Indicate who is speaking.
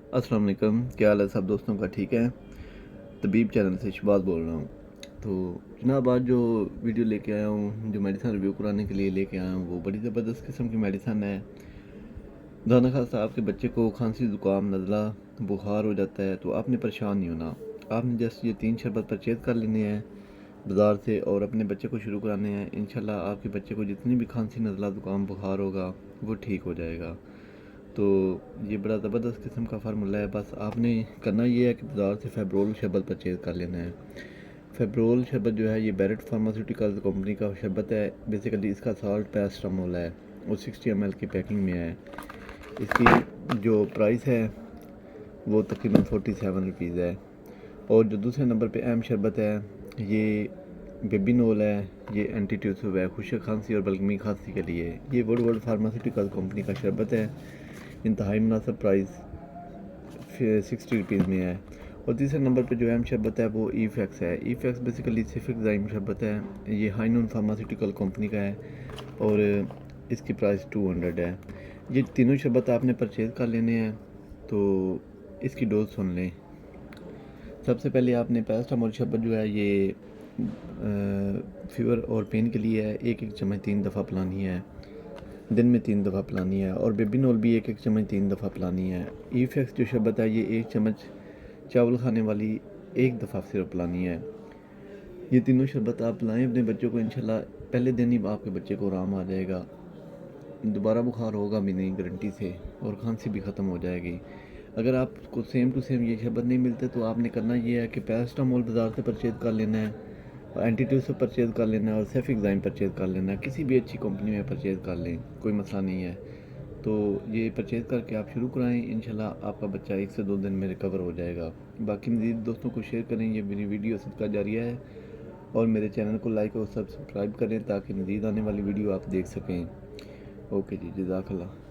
Speaker 1: السلام علیکم، کیا حال ہے سب دوستوں کا؟ ٹھیک ہے؟ طبیب چینل سے شباز بول رہا ہوں۔ تو جناب آج جو ویڈیو لے کے آیا ہوں، جو میڈیسن ریویو کرانے کے لیے لے کے آیا ہوں، وہ بڑی زبردست قسم کی میڈیسن ہے۔ دانا خاصہ آپ کے بچے کو کھانسی زکام نزلہ بخار ہو جاتا ہے تو آپ نے پریشان نہیں ہونا۔ آپ نے جسٹ یہ 3 شربت پرچیز کر لینے ہیں بازار سے اور اپنے بچے کو شروع کرانے ہیں۔ انشاءاللہ آپ کے بچے کو جتنی بھی کھانسی نزلہ زکام بخار ہوگا وہ ٹھیک ہو جائے گا۔ تو یہ بڑا زبردست قسم کا فارمولہ ہے۔ بس آپ نے کرنا یہ ہے کہ بازار سے فیبرول شربت پرچیز کر لینا ہے۔ فیبرول شربت جو ہے یہ بیرٹ فارماسیوٹیکل کمپنی کا شربت ہے۔ بیسیکلی اس کا سالٹ پیراسٹامول ہے، وہ 60 ml کی پیکنگ میں ہے۔ اس کی جو پرائس ہے وہ تقریباً 47 روپیز ہے۔ اور جو دوسرے نمبر پہ اہم شربت ہے یہ بیبی نول ہے۔ یہ اینٹی ٹیوسو ہے خشک کھانسی اور بلغمی کھانسی کے لیے۔ یہ ورلڈ فارماسیوٹیکل کمپنی کا شربت ہے، انتہائی مناسب پرائس 60 روپیز میں ہے۔ اور تیسرے نمبر پہ جو اہم شربت ہے وہ ای فیکس ہے۔ ای فیکس بیسیکلی سیفک شربت ہے، یہ ہائنون فارماسیوٹیکل کمپنی کا ہے اور اس کی پرائس 200 ہے۔ یہ تینوں شربت آپ نے پرچیز کر لینے ہیں۔ تو اس کی ڈوز سن لیں۔ سب سے پہلے آپ نے پیراسٹامول شربت جو ہے یہ فیور اور پین کے لیے ہے، 1 چمچ 3 دفعہ پلانی ہے، دن میں 3 دفعہ پلانی ہے۔ اور بیبی نول بھی 1 چمچ 3 دفعہ پلانی ہے۔ ای فیکس جو شربت ہے یہ 1 چمچ چاول کھانے والی 1 دفعہ صرف پلانی ہے۔ یہ تینوں شربت آپ پلائیں اپنے بچوں کو، انشاءاللہ پہلے دن ہی آپ کے بچے کو آرام آ جائے گا، دوبارہ بخار ہوگا بھی نہیں گارنٹی سے، اور کھانسی بھی ختم ہو جائے گی۔ اگر آپ کو سیم ٹو سیم یہ شربت نہیں ملتے تو آپ نے کرنا یہ ہے کہ پیراسٹامول بازار سے پرچیز کر لینا ہے، اور اینٹی ٹیوسو پرچیز کر لینا ہے، اور سیفک پرچیز کر لینا ہے۔ کسی بھی اچھی کمپنی میں پرچیز کر لیں، کوئی مسئلہ نہیں ہے۔ تو یہ پرچیز کر کے آپ شروع کرائیں، انشاءاللہ آپ کا بچہ 1 سے 2 دن میں ریکور ہو جائے گا۔ باقی مزید دوستوں کو شیئر کریں، یہ میری ویڈیو صدقہ جاریہ ہے، اور میرے چینل کو لائک اور سبسکرائب کریں تاکہ مزید آنے والی ویڈیو آپ دیکھ سکیں۔ اوکے جی، جزاک اللہ۔